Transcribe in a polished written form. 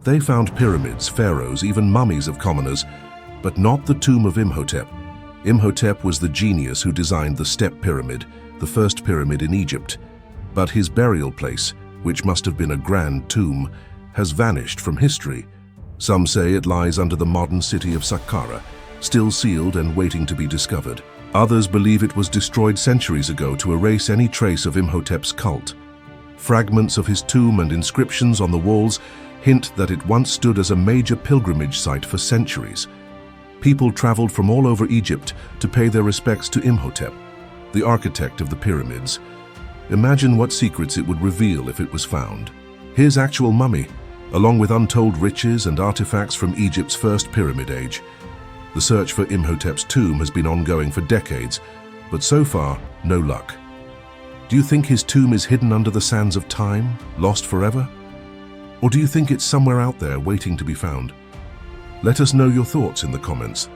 They found pyramids, pharaohs, even mummies of commoners, but not the tomb of Imhotep. Imhotep was the genius who designed the Step Pyramid, the first pyramid in Egypt. But his burial place, which must have been a grand tomb, has vanished from history. Some say it lies under the modern city of Saqqara, still sealed and waiting to be discovered. Others believe it was destroyed centuries ago to erase any trace of Imhotep's cult. Fragments of his tomb and inscriptions on the walls hint that it once stood as a major pilgrimage site for centuries. People traveled from all over Egypt to pay their respects to Imhotep, the architect of the pyramids. Imagine what secrets it would reveal if it was found. His actual mummy, along with untold riches and artifacts from Egypt's first pyramid age. The search for Imhotep's tomb has been ongoing for decades, but so far, no luck. Do you think his tomb is hidden under the sands of time, lost forever? Or do you think it's somewhere out there waiting to be found? Let us know your thoughts in the comments.